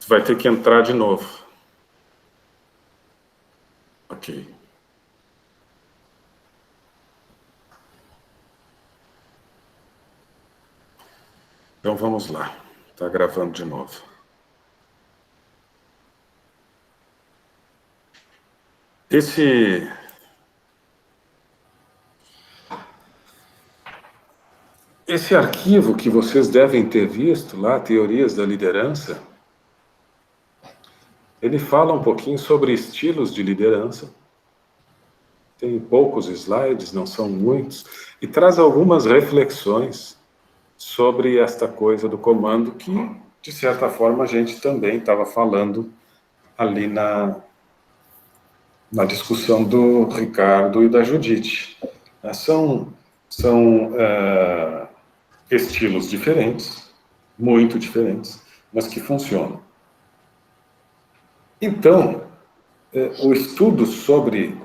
Tu vai ter que entrar de novo. Ok. Então vamos lá. Está gravando de novo. Esse arquivo que vocês devem ter visto lá, Teorias da Liderança, ele fala um pouquinho sobre estilos de liderança. Tem poucos slides, não são muitos, e traz algumas reflexões sobre esta coisa do comando que, de certa forma, a gente também estava falando ali na discussão do Ricardo e da Judite. São estilos diferentes, muito diferentes, mas que funcionam. Então, o estudo sobre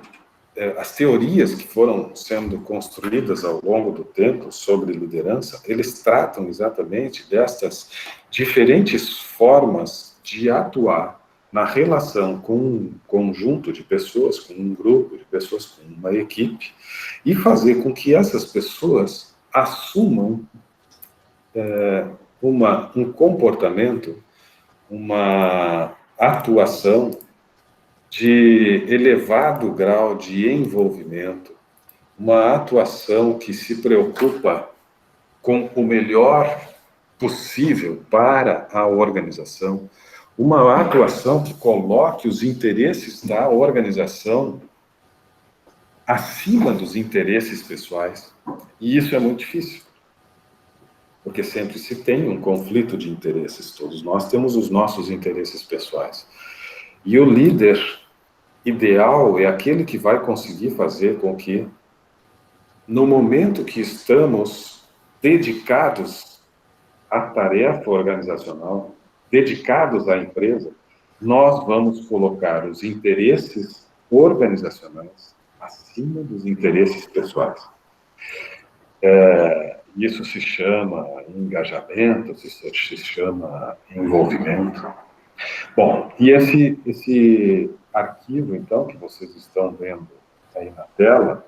as teorias que foram sendo construídas ao longo do tempo sobre liderança, eles tratam exatamente destas diferentes formas de atuar na relação com um conjunto de pessoas, com um grupo de pessoas, com uma equipe, e fazer com que essas pessoas assumam um comportamento, uma atuação de elevado grau de envolvimento, uma atuação que se preocupa com o melhor possível para a organização, uma atuação que coloque os interesses da organização acima dos interesses pessoais. E isso é muito difícil, porque sempre se tem um conflito de interesses. Todos nós temos os nossos interesses pessoais. E o líder ideal é aquele que vai conseguir fazer com que, no momento que estamos dedicados à tarefa organizacional, dedicados à empresa, nós vamos colocar os interesses organizacionais acima dos interesses pessoais. Isso se chama engajamento, isso se chama envolvimento. Bom, e esse arquivo, então, que vocês estão vendo aí na tela,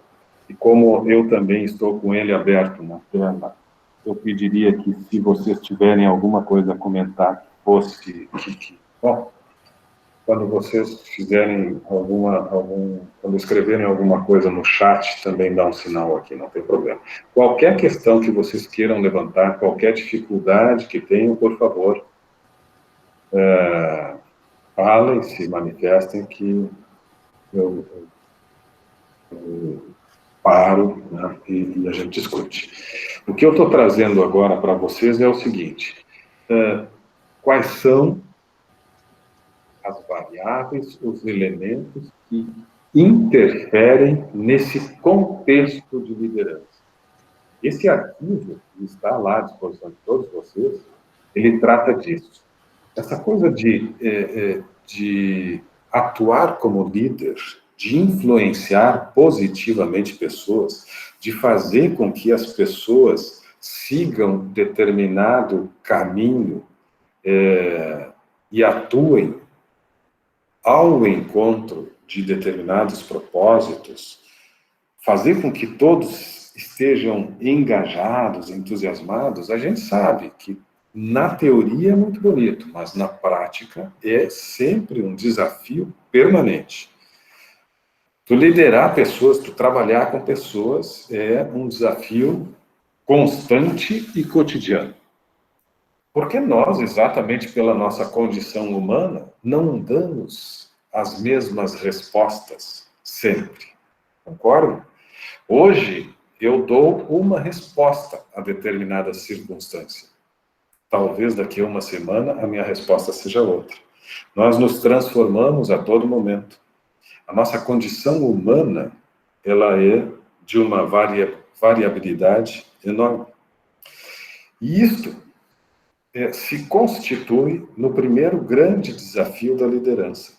e como eu também estou com ele aberto na tela, eu pediria que, se vocês tiverem alguma coisa a comentar, bom, quando vocês fizerem quando escreverem alguma coisa no chat, também dá um sinal aqui, não tem problema. Qualquer questão que vocês queiram levantar, qualquer dificuldade que tenham, por favor, falem, se manifestem, que eu paro, né, e a gente discute. O que eu estou trazendo agora para vocês é o seguinte: quais são as variáveis, os elementos que interferem nesse contexto de liderança. Esse arquivo, que está lá à disposição de todos vocês, ele trata disso. Essa coisa de atuar como líder, de influenciar positivamente pessoas, de fazer com que as pessoas sigam determinado caminho e atuem ao encontro de determinados propósitos, fazer com que todos estejam engajados, entusiasmados. A gente sabe que na teoria é muito bonito, mas na prática é sempre um desafio permanente. Tu liderar pessoas, tu trabalhar com pessoas é um desafio constante e cotidiano. Porque nós, exatamente pela nossa condição humana, não damos as mesmas respostas sempre. Concordo? Hoje, eu dou uma resposta a determinada circunstância. Talvez daqui a uma semana a minha resposta seja outra. Nós nos transformamos a todo momento. A nossa condição humana, ela é de uma variabilidade enorme. E isto se constitui no primeiro grande desafio da liderança.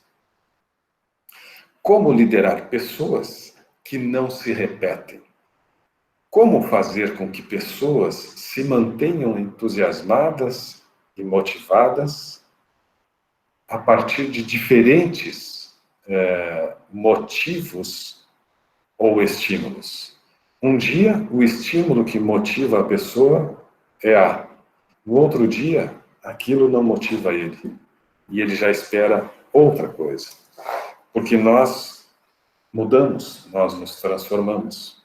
Como liderar pessoas que não se repetem? Como fazer com que pessoas se mantenham entusiasmadas e motivadas a partir de diferentes motivos ou estímulos. Um dia, o estímulo que motiva a pessoa é A. No outro dia, aquilo não motiva ele. E ele já espera outra coisa. Porque nós mudamos, nós nos transformamos.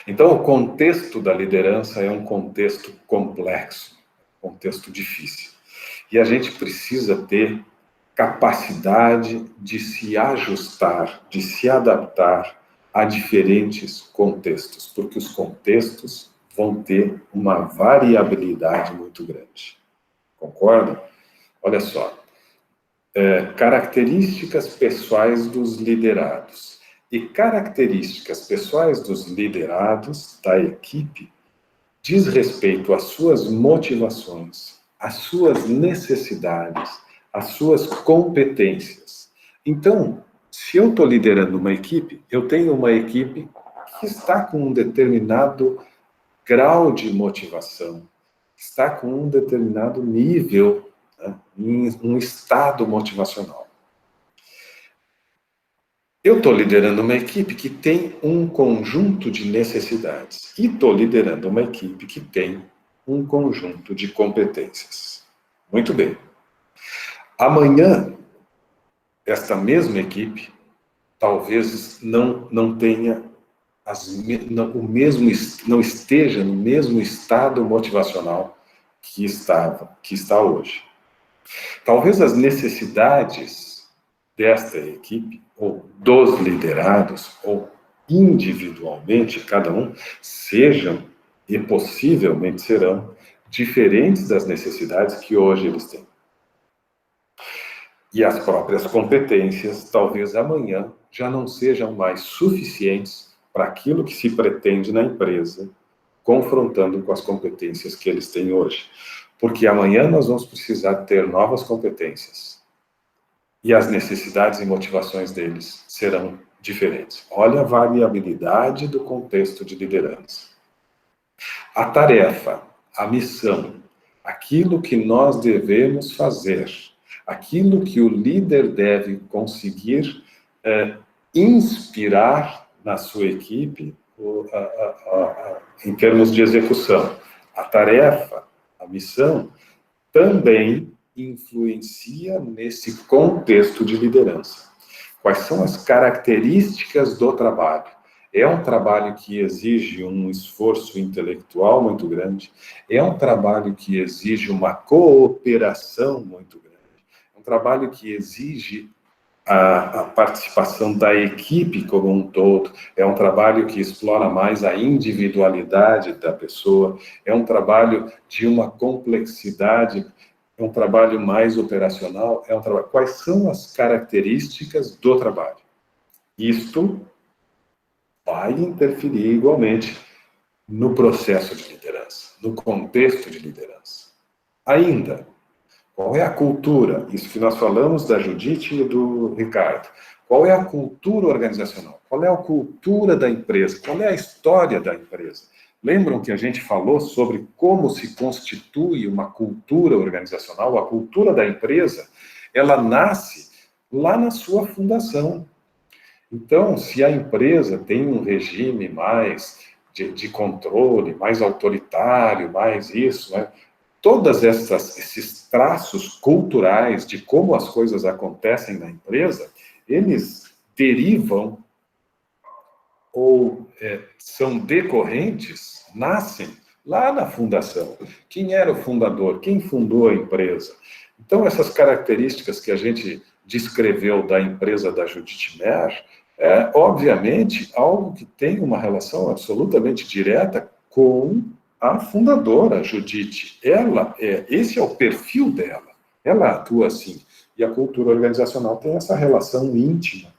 Então, o contexto da liderança é um contexto complexo, um contexto difícil. E a gente precisa ter capacidade de se ajustar, de se adaptar a diferentes contextos, porque os contextos vão ter uma variabilidade muito grande. Concordam? Olha só, características pessoais dos liderados e características pessoais dos liderados da equipe diz respeito às suas motivações, às suas necessidades, às suas competências. Então, se eu estou liderando uma equipe, eu tenho uma equipe que está com um determinado grau de motivação, está com um determinado nível, né, em um estado motivacional. Eu estou liderando uma equipe que tem um conjunto de necessidades e estou liderando uma equipe que tem um conjunto de competências. Muito bem. Amanhã, esta mesma equipe talvez não tenha não esteja no mesmo estado motivacional que está hoje. Talvez as necessidades desta equipe, ou dos liderados, ou individualmente, cada um, sejam, e possivelmente serão, diferentes das necessidades que hoje eles têm. E as próprias competências, talvez amanhã, já não sejam mais suficientes para aquilo que se pretende na empresa, confrontando com as competências que eles têm hoje. Porque amanhã nós vamos precisar ter novas competências. E as necessidades e motivações deles serão diferentes. Olha a variabilidade do contexto de liderança. A tarefa, a missão, aquilo que nós devemos fazer, aquilo que o líder deve conseguir inspirar na sua equipe em termos de execução. A tarefa, a missão, também influencia nesse contexto de liderança. Quais são as características do trabalho? É um trabalho que exige um esforço intelectual muito grande, é um trabalho que exige uma cooperação muito grande, é um trabalho que exige a participação da equipe como um todo, é um trabalho que explora mais a individualidade da pessoa, é um trabalho de uma complexidade, é um trabalho mais operacional, é um trabalho... Quais são as características do trabalho? Isto vai interferir igualmente no processo de liderança, no contexto de liderança. Ainda, qual é a cultura? Isso que nós falamos da Judite e do Ricardo. Qual é a cultura organizacional? Qual é a cultura da empresa? Qual é a história da empresa? Lembram que a gente falou sobre como se constitui uma cultura organizacional? A cultura da empresa, ela nasce lá na sua fundação. Então, se a empresa tem um regime mais de controle, mais autoritário, mais isso, né? Todos esses traços culturais de como as coisas acontecem na empresa, eles derivam ou são decorrentes, nascem lá na fundação. Quem era o fundador? Quem fundou a empresa? Então, essas características que a gente descreveu da empresa da Judith Mer, é, obviamente, algo que tem uma relação absolutamente direta com a fundadora, Judith. Esse é o perfil dela. Ela atua assim. E a cultura organizacional tem essa relação íntima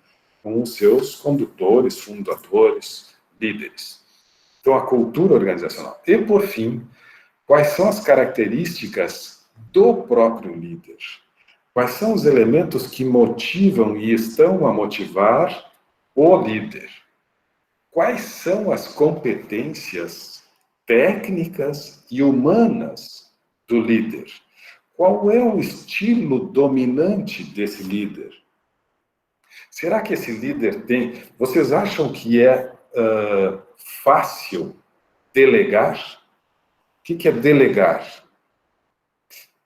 com os seus condutores, fundadores, líderes. Então, a cultura organizacional. E, por fim, quais são as características do próprio líder? Quais são os elementos que motivam e estão a motivar o líder? Quais são as competências técnicas e humanas do líder? Qual é o estilo dominante desse líder? Será que esse líder tem... Vocês acham que é fácil delegar? O que é delegar?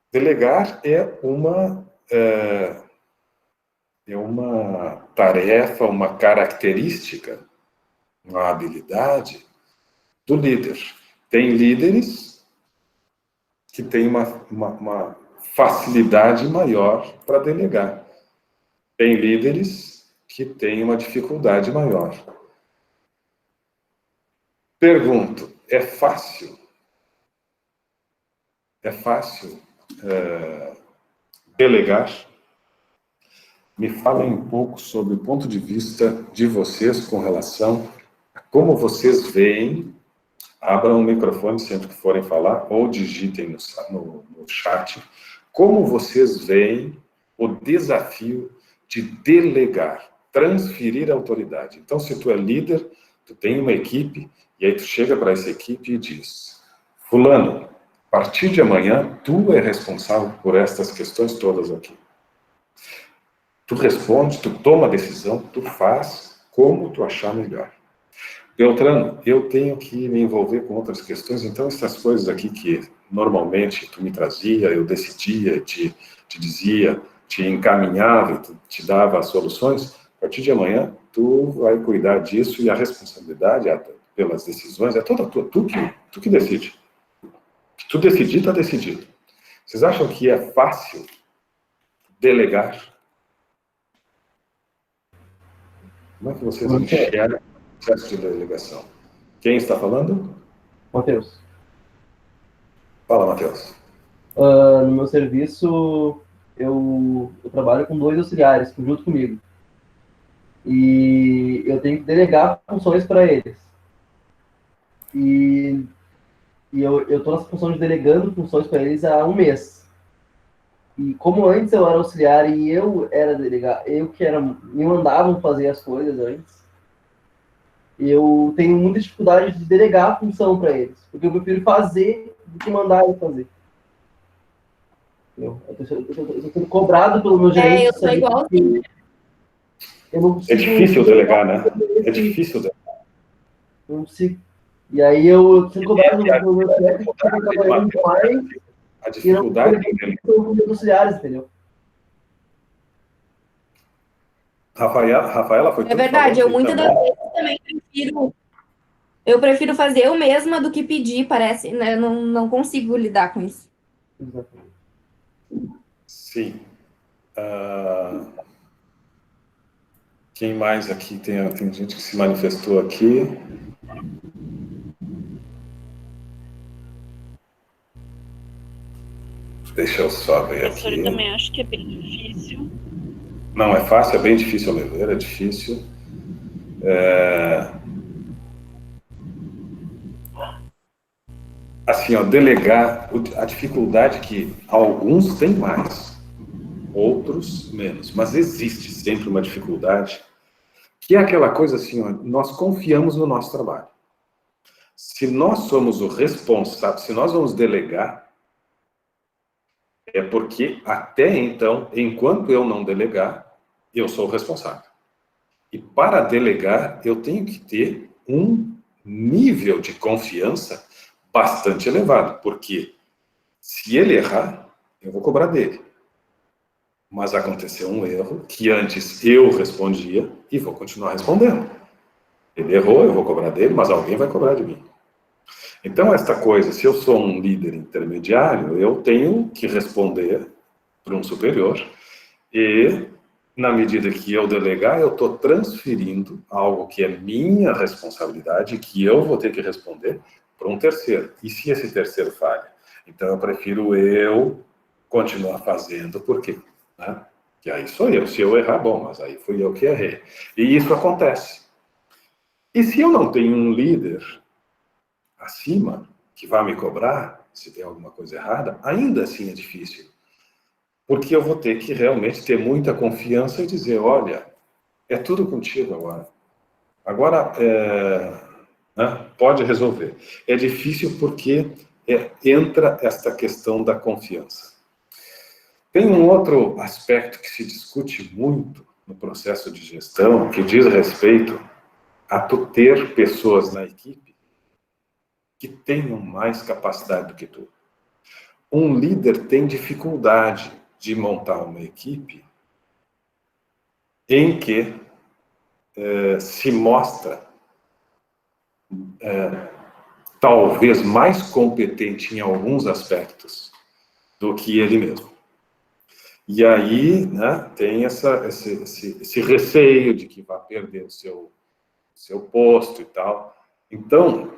Delegar é uma tarefa, uma característica, uma habilidade do líder. Tem líderes que têm uma facilidade maior para delegar. Tem líderes que têm uma dificuldade maior. Pergunto, é fácil? É fácil delegar? Me falem um pouco sobre o ponto de vista de vocês com relação a como vocês veem. Abram o microfone sempre que forem falar, ou digitem no chat, como vocês veem o desafio de delegar, transferir a autoridade. Então, se tu é líder, tu tem uma equipe, e aí tu chega para essa equipe e diz, fulano, a partir de amanhã, tu é responsável por estas questões todas aqui. Tu responde, tu toma a decisão, tu faz como tu achar melhor. Beltrano, eu tenho que me envolver com outras questões, então essas coisas aqui que normalmente tu me trazia, eu decidia, te dizia, te encaminhava, te dava as soluções, a partir de amanhã tu vai cuidar disso e a responsabilidade pelas decisões é toda tua, tu que decide. Se tu decidir, está decidido. Vocês acham que é fácil delegar? Como é que vocês enxergam o processo de delegação? Quem está falando? Matheus. Fala, Matheus. No meu serviço, eu trabalho com 2 auxiliares junto comigo. E eu tenho que delegar funções para eles. E eu estou nessa função de delegando funções para eles há 1 mês. E como antes eu era auxiliar e eu era delegado, me mandavam fazer as coisas antes, eu tenho muita dificuldade de delegar a função para eles, porque eu prefiro fazer do que mandar eles fazer. Eu estou sendo cobrado pelo meu gerente. Eu sou igual assim. Eu não consigo, é difícil delegar, né? É difícil delegar. Não consigo. E aí eu sou cobrado pelo meu chefe, que está trabalhando demais. A dificuldade de auxiliares, entendeu? Rafaela foi. É verdade, eu muitas das vezes também prefiro fazer eu mesma do que pedir, parece, né? Eu não consigo lidar com isso. Exatamente. Sim. Quem mais aqui? Tem gente que se manifestou aqui. Deixa eu só ver aqui. Eu também acho que é bem difícil. Não é fácil, é bem difícil, ao meu ver, é difícil. Assim, ó, delegar, a dificuldade que alguns têm mais, outros menos, mas existe sempre uma dificuldade, que é aquela coisa assim, ó, nós confiamos no nosso trabalho. Se nós somos o responsável, se nós vamos delegar, é porque até então, enquanto eu não delegar, eu sou o responsável. E para delegar, eu tenho que ter um nível de confiança bastante elevado, porque se ele errar, eu vou cobrar dele. Mas aconteceu um erro que antes eu respondia e vou continuar respondendo. Ele errou, eu vou cobrar dele, mas alguém vai cobrar de mim. Então, esta coisa, se eu sou um líder intermediário, eu tenho que responder para um superior e, na medida que eu delegar, eu estou transferindo algo que é minha responsabilidade, que eu vou ter que responder para um terceiro. E se esse terceiro falha? Então, eu prefiro eu continuar fazendo, por quê? Né? Que aí sou eu. Se eu errar, bom, mas aí fui eu que errei. E isso acontece. E se eu não tenho um líder acima que vai me cobrar, se tem alguma coisa errada, ainda assim é difícil. Porque eu vou ter que realmente ter muita confiança e dizer, olha, é tudo contigo agora. Agora, né, pode resolver. É difícil porque entra esta questão da confiança. Tem um outro aspecto que se discute muito no processo de gestão, que diz respeito a tu ter pessoas na equipe que tenham mais capacidade do que tu. Um líder tem dificuldade de montar uma equipe em que se mostra talvez mais competente em alguns aspectos do que ele mesmo. E aí, né, tem esse receio de que vai perder o seu posto e tal. Então,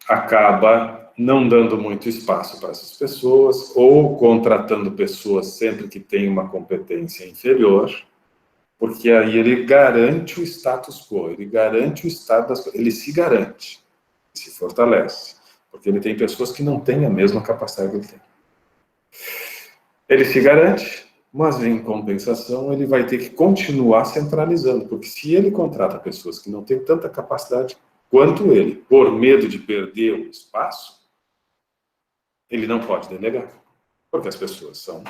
acaba não dando muito espaço para essas pessoas, ou contratando pessoas sempre que tem uma competência inferior, porque aí ele garante o status quo, ele garante o estado das coisas, ele se garante, se fortalece, porque ele tem pessoas que não têm a mesma capacidade que ele tem. Ele se garante, mas em compensação ele vai ter que continuar centralizando, porque se ele contrata pessoas que não têm tanta capacidade quanto ele, por medo de perder o espaço, ele não pode delegar, porque as pessoas são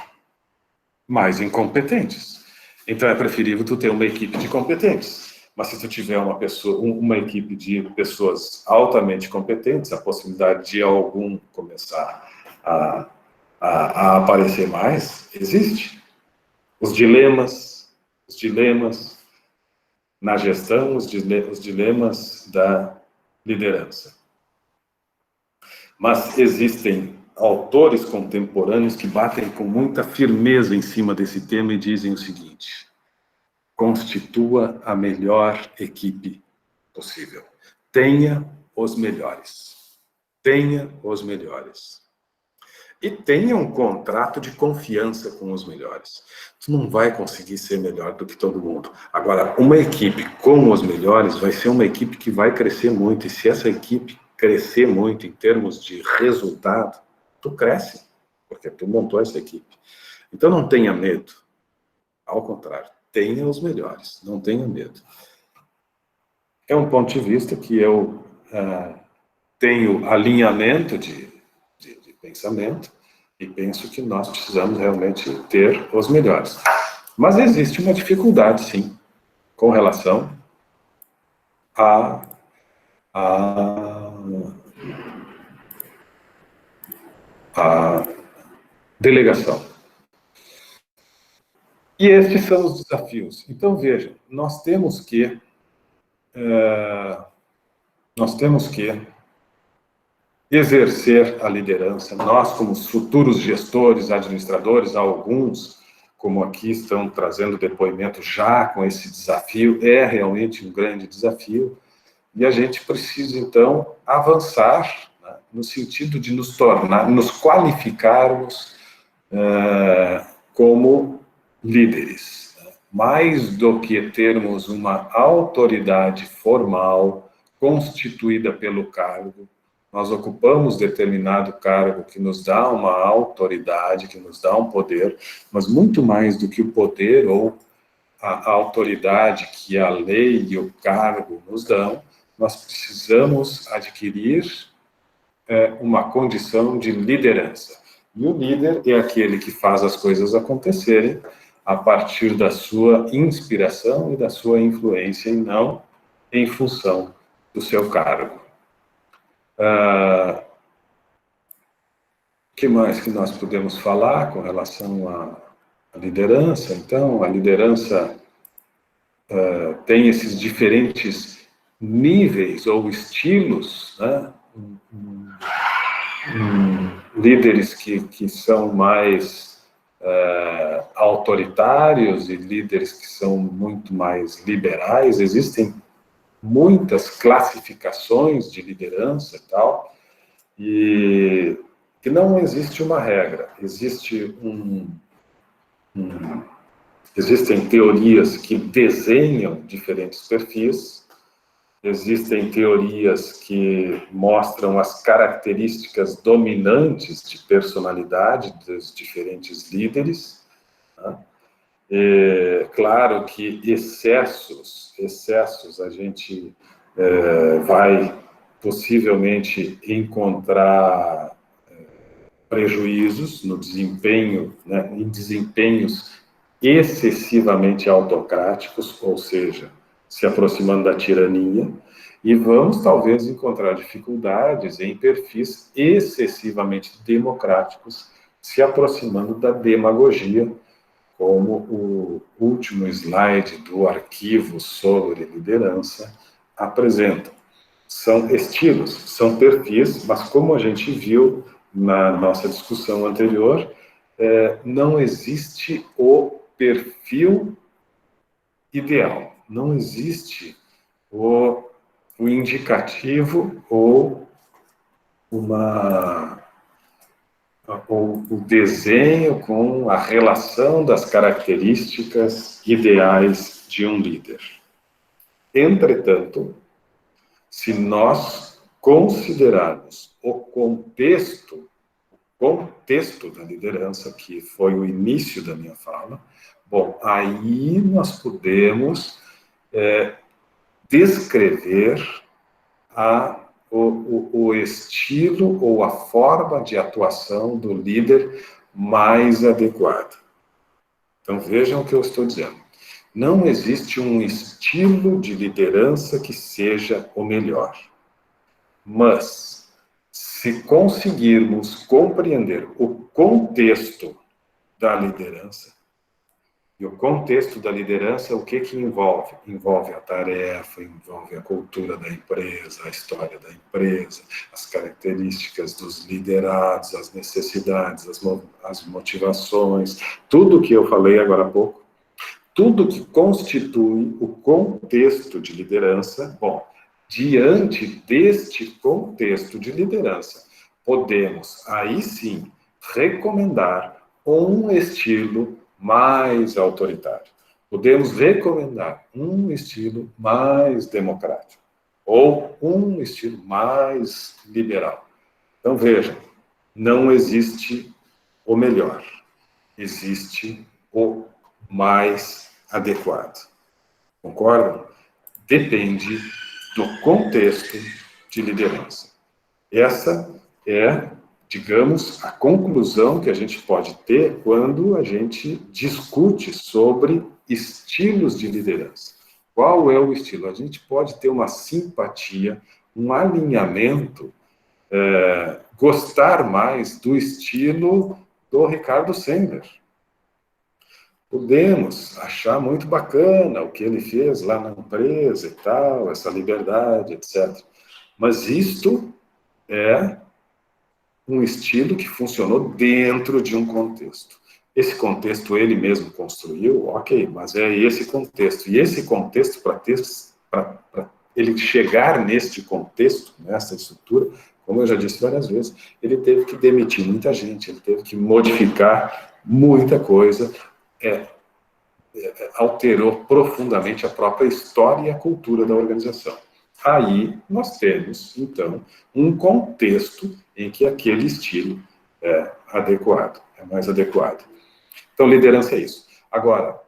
mais incompetentes. Então é preferível tu ter uma equipe de competentes. Mas se tu tiver uma equipe de pessoas altamente competentes, a possibilidade de algum começar a aparecer mais existe. Os dilemas na gestão, os dilemas da liderança. Mas existem autores contemporâneos que batem com muita firmeza em cima desse tema e dizem o seguinte: constitua a melhor equipe possível. Tenha os melhores. Tenha os melhores. E tenha um contrato de confiança com os melhores. Tu não vai conseguir ser melhor do que todo mundo. Agora, uma equipe com os melhores vai ser uma equipe que vai crescer muito. E se essa equipe crescer muito em termos de resultado, tu cresce, porque tu montou essa equipe. Então não tenha medo. Ao contrário, tenha os melhores. Não tenha medo. É um ponto de vista que eu tenho alinhamento de pensamento, e penso que nós precisamos realmente ter os melhores. Mas existe uma dificuldade, sim, com relação à delegação. E estes são os desafios. Então, vejam, nós temos que exercer a liderança. Nós, como futuros gestores, administradores, alguns, como aqui estão trazendo depoimento já com esse desafio, é realmente um grande desafio, e a gente precisa, então, avançar, né, no sentido de nos qualificarmos como líderes. Né? Mais do que termos uma autoridade formal constituída pelo cargo, nós ocupamos determinado cargo que nos dá uma autoridade, que nos dá um poder, mas muito mais do que o poder ou a autoridade que a lei e o cargo nos dão, nós precisamos adquirir uma condição de liderança. E o líder é aquele que faz as coisas acontecerem a partir da sua inspiração e da sua influência, e não em função do seu cargo. O que mais que nós podemos falar com relação à liderança? Então, a liderança tem esses diferentes níveis ou estilos, né? Líderes que são mais autoritários e líderes que são muito mais liberais. Existem muitas classificações de liderança e tal, e que não existe uma regra. Existem teorias que desenham diferentes perfis, existem teorias que mostram as características dominantes de personalidade dos diferentes líderes, né? Claro que excessos a gente vai possivelmente encontrar prejuízos no desempenho, né, em desempenhos excessivamente autocráticos, ou seja, se aproximando da tirania, e vamos talvez encontrar dificuldades em perfis excessivamente democráticos, se aproximando da demagogia, como o último slide do arquivo sobre liderança apresenta. São estilos, são perfis, mas como a gente viu na nossa discussão anterior, não existe o perfil ideal, não existe o indicativo ou o desenho com a relação das características ideais de um líder. Entretanto, se nós considerarmos o contexto da liderança, que foi o início da minha fala, bom, aí nós podemos descrever o estilo ou a forma de atuação do líder mais adequada. Então, vejam o que eu estou dizendo. Não existe um estilo de liderança que seja o melhor. Mas, se conseguirmos compreender o contexto da liderança, e o contexto da liderança, o que envolve? Envolve a tarefa, envolve a cultura da empresa, a história da empresa, as características dos liderados, as necessidades, as motivações, tudo que eu falei agora há pouco, tudo que constitui o contexto de liderança. Bom, diante deste contexto de liderança, podemos, aí sim, recomendar um estilo mais autoritário. Podemos recomendar um estilo mais democrático ou um estilo mais liberal. Então, vejam, não existe o melhor, existe o mais adequado. Concordam? Depende do contexto de liderança. Essa é, digamos, a conclusão que a gente pode ter quando a gente discute sobre estilos de liderança. Qual é o estilo? A gente pode ter uma simpatia, um alinhamento, gostar mais do estilo do Ricardo Sendler. Podemos achar muito bacana o que ele fez lá na empresa e tal, essa liberdade, etc. Mas isto é um estilo que funcionou dentro de um contexto. Esse contexto ele mesmo construiu, ok, mas é esse contexto. E esse contexto, para ele chegar neste contexto, nessa estrutura, como eu já disse várias vezes, ele teve que demitir muita gente, ele teve que modificar muita coisa, alterou profundamente a própria história e a cultura da organização. Aí nós temos, então, um contexto em que aquele estilo é adequado, é mais adequado. Então, liderança é isso. Agora,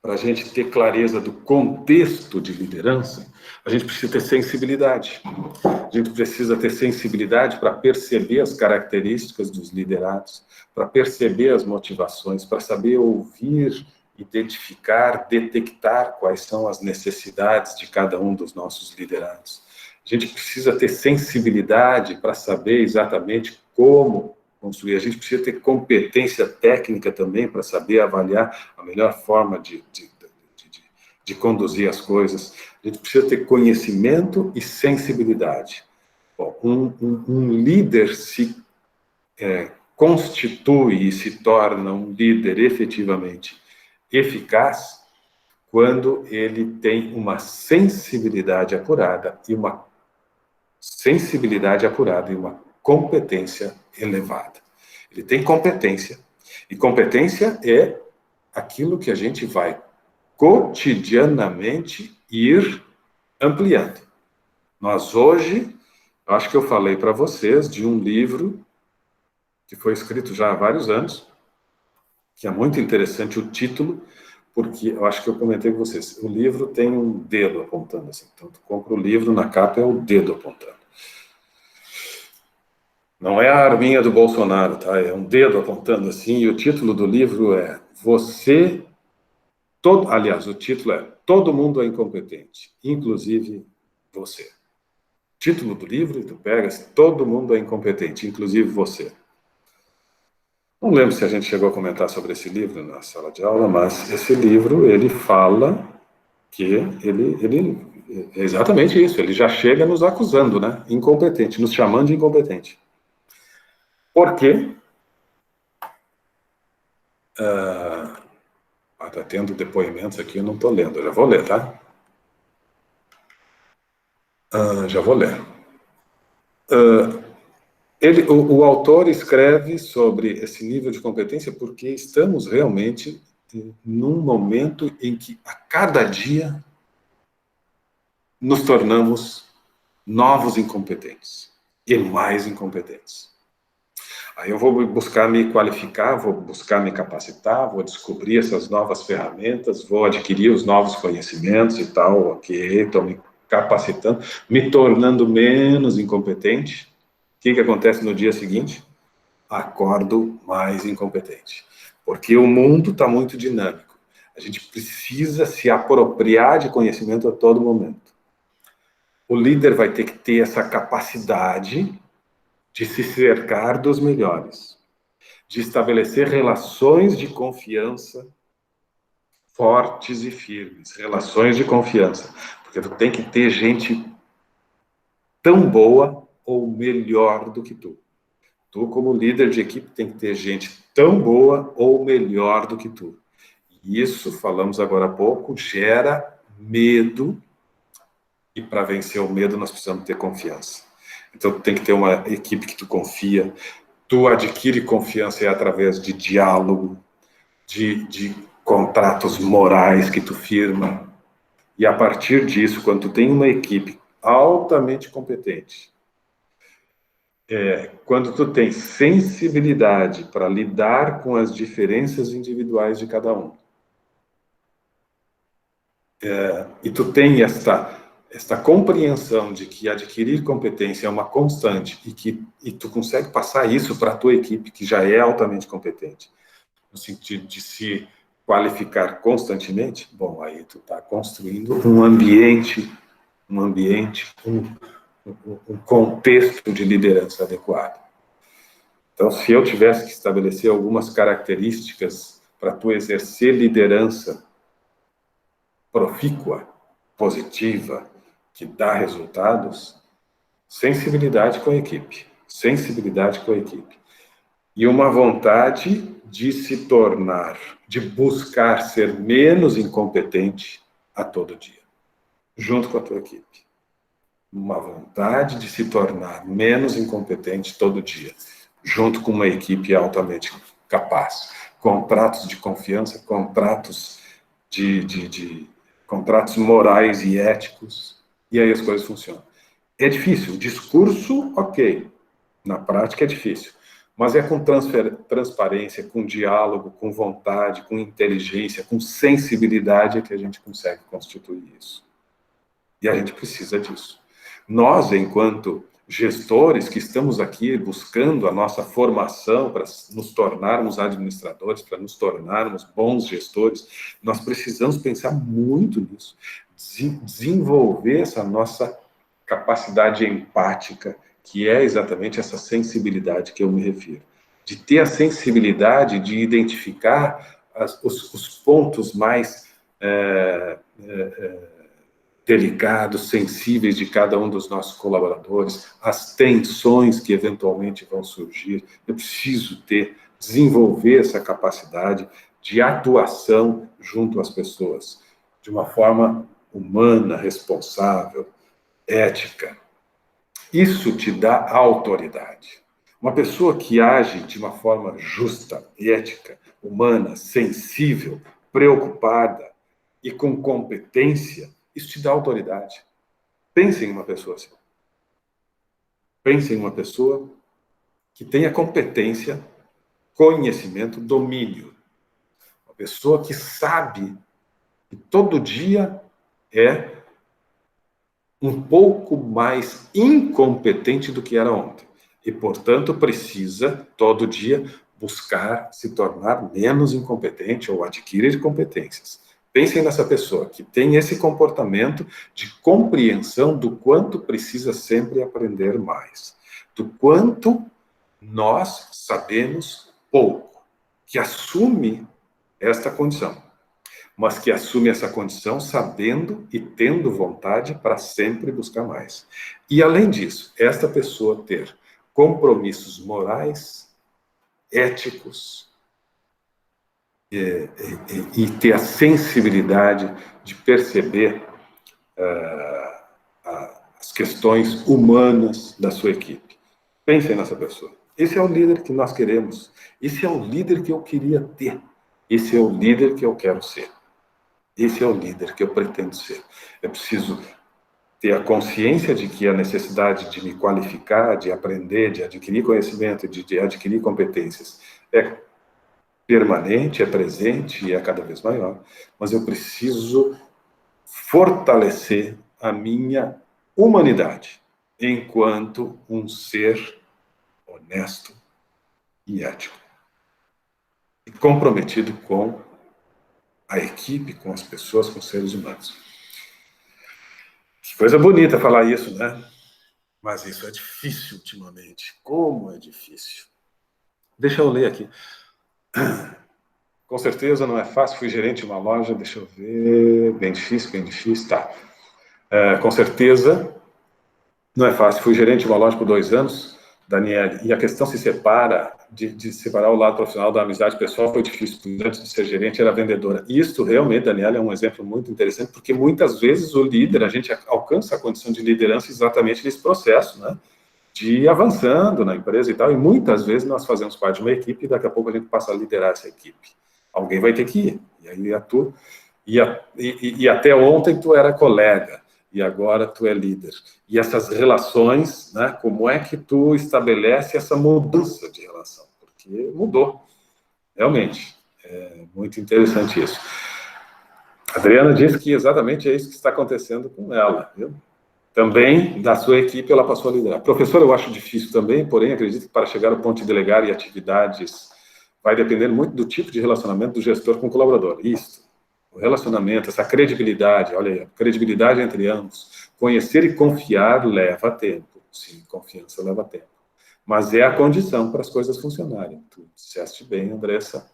para a gente ter clareza do contexto de liderança, a gente precisa ter sensibilidade. A gente precisa ter sensibilidade para perceber as características dos liderados, para perceber as motivações, para saber ouvir, identificar, detectar quais são as necessidades de cada um dos nossos liderados. A gente precisa ter sensibilidade para saber exatamente como construir. A gente precisa ter competência técnica também para saber avaliar a melhor forma de conduzir as coisas. A gente precisa ter conhecimento e sensibilidade. Bom, um líder se constitui e se torna um líder efetivamente eficaz quando ele tem uma sensibilidade apurada e uma competência elevada. Ele tem competência, e competência é aquilo que a gente vai cotidianamente ir ampliando. Nós hoje, acho que eu falei para vocês de um livro que foi escrito já há vários anos, que é muito interessante o título, porque eu acho que eu comentei com vocês, o livro tem um dedo apontando assim, então tu compra o livro, na capa é o dedo apontando. Não é a arminha do Bolsonaro, tá? É um dedo apontando assim, e o título do livro é aliás, o título é Todo Mundo é Incompetente, inclusive você. Título do livro, tu pegas, Todo Mundo é Incompetente, inclusive você. Não lembro se a gente chegou a comentar sobre esse livro na sala de aula, mas esse livro, ele fala que ele é exatamente isso, ele já chega nos acusando, né? Incompetente, nos chamando de incompetente. Por quê? Tá tendo depoimentos aqui, eu não estou lendo, eu já vou ler, tá? Já vou ler. O autor escreve sobre esse nível de competência porque estamos realmente num momento em que a cada dia nos tornamos novos incompetentes e mais incompetentes. Aí eu vou buscar me qualificar, vou buscar me capacitar, vou descobrir essas novas ferramentas, vou adquirir os novos conhecimentos e tal, ok, estou me capacitando, me tornando menos incompetente. O que acontece no dia seguinte? Acordo mais incompetente. Porque o mundo está muito dinâmico. A gente precisa se apropriar de conhecimento a todo momento. O líder vai ter que ter essa capacidade de se cercar dos melhores, de estabelecer relações de confiança fortes e firmes, relações de confiança, porque tu tem que ter gente tão boa ou melhor do que tu. Tu, como líder de equipe, tem que ter gente tão boa ou melhor do que tu. E isso, falamos agora há pouco, gera medo, e para vencer o medo nós precisamos ter confiança. Então, tu tem que ter uma equipe que tu confia. Tu adquire confiança através de diálogo, de contratos morais que tu firma. E a partir disso, quando tu tem uma equipe altamente competente, quando tu tem sensibilidade para lidar com as diferenças individuais de cada um, e tu tem esta compreensão de que adquirir competência é uma constante e tu consegue passar isso para a tua equipe, que já é altamente competente, no sentido de se qualificar constantemente, bom, aí tu está construindo um ambiente, um contexto de liderança adequado. Então, se eu tivesse que estabelecer algumas características para tu exercer liderança profícua, positiva, que dá resultados, sensibilidade com a equipe. Sensibilidade com a equipe. E uma vontade de se tornar, de buscar ser menos incompetente a todo dia, junto com a tua equipe. Uma vontade de se tornar menos incompetente todo dia, junto com uma equipe altamente capaz. Contratos de confiança, contratos contratos morais e éticos, e aí as coisas funcionam. É difícil, discurso, ok, na prática é difícil, mas é com transparência, com diálogo, com vontade, com inteligência, com sensibilidade que a gente consegue constituir isso. E a gente precisa disso. Nós, enquanto gestores que estamos aqui buscando a nossa formação para nos tornarmos administradores, para nos tornarmos bons gestores, nós precisamos pensar muito nisso, desenvolver essa nossa capacidade empática, que é exatamente essa sensibilidade que eu me refiro, de ter a sensibilidade de identificar os pontos mais delicados, sensíveis de cada um dos nossos colaboradores, as tensões que eventualmente vão surgir. Eu preciso desenvolver essa capacidade de atuação junto às pessoas, de uma forma humana, responsável, ética. Isso te dá autoridade. Uma pessoa que age de uma forma justa, ética, humana, sensível, preocupada e com competência, isso te dá autoridade. Pense em uma pessoa assim. Pense em uma pessoa que tenha competência, conhecimento, domínio. Uma pessoa que sabe que todo dia é um pouco mais incompetente do que era ontem. E, portanto, precisa, todo dia, buscar se tornar menos incompetente ou adquirir competências. Pensem nessa pessoa que tem esse comportamento de compreensão do quanto precisa sempre aprender mais, do quanto nós sabemos pouco, que assume esta condição, mas que assume essa condição sabendo e tendo vontade para sempre buscar mais. E, além disso, esta pessoa ter compromissos morais, éticos, e ter a sensibilidade de perceber as questões humanas da sua equipe. Pensem nessa pessoa. Esse é o líder que nós queremos. Esse é o líder que eu queria ter. Esse é o líder que eu quero ser. Esse é o líder que eu pretendo ser. Eu preciso ter a consciência de que a necessidade de me qualificar, de aprender, de adquirir conhecimento, de adquirir competências é permanente, é presente e é cada vez maior. Mas eu preciso fortalecer a minha humanidade enquanto um ser honesto e ético. E comprometido com a equipe, com as pessoas, com os seres humanos. Que coisa bonita falar isso, né? Mas isso é difícil ultimamente. Como é difícil. Deixa eu ler aqui. Com certeza não é fácil, fui gerente de uma loja, deixa eu ver, bem difícil, tá. Com certeza não é fácil, fui gerente de uma loja por 2 anos, Daniel, e a questão se separa, de separar o lado profissional da amizade pessoal foi difícil, porque antes de ser gerente era vendedora. Isto realmente, Daniel, é um exemplo muito interessante, porque muitas vezes o líder, a gente alcança a condição de liderança exatamente nesse processo, né? De ir avançando na empresa e tal, e muitas vezes nós fazemos parte de uma equipe e daqui a pouco a gente passa a liderar essa equipe. Alguém vai ter que ir, e aí tu, e até ontem tu era colega, e agora tu é líder. E essas relações, né, como é que tu estabelece essa mudança de relação? Porque mudou, realmente, é muito interessante isso. A Adriana disse que exatamente é isso que está acontecendo com ela, viu? Também, da sua equipe, ela passou a liderar. Professor, eu acho difícil também, porém, acredito que para chegar ao ponto de delegar e atividades, vai depender muito do tipo de relacionamento do gestor com o colaborador. Isso, o relacionamento, essa credibilidade, olha aí, a credibilidade entre ambos. Conhecer e confiar leva tempo. Sim, confiança leva tempo. Mas é a condição para as coisas funcionarem. Tu disseste bem, Andressa.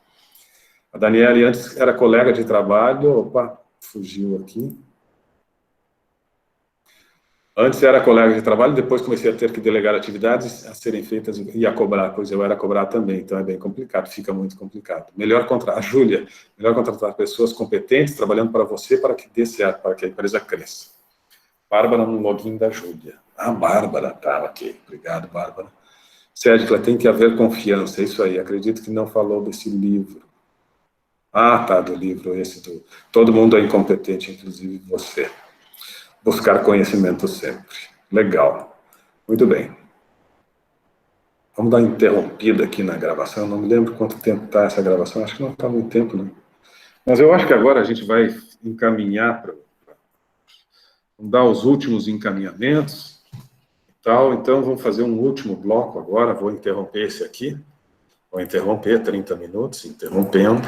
A Daniela antes era colega de trabalho, opa, fugiu aqui. Antes era colega de trabalho, depois comecei a ter que delegar atividades a serem feitas e a cobrar, pois eu era cobrar também, então é bem complicado, fica muito complicado. A Júlia, melhor contratar pessoas competentes trabalhando para você para que dê certo, para que a empresa cresça. Bárbara no login da Júlia. Ah, Bárbara, tá, ok. Obrigado, Bárbara. Sérgio, tem que haver confiança, é isso aí. Acredito que não falou desse livro. Ah, tá, do livro esse do Todo Mundo é Incompetente, inclusive você. Buscar conhecimento sempre. Legal. Muito bem. Vamos dar uma interrompida aqui na gravação. Não me lembro quanto tempo está essa gravação. Acho que não está muito tempo, não. Mas eu acho que agora a gente vai encaminhar para dar os últimos encaminhamentos e tal. Então, vamos fazer um último bloco agora. Vou interromper esse aqui. Vou interromper 30 minutos, interrompendo.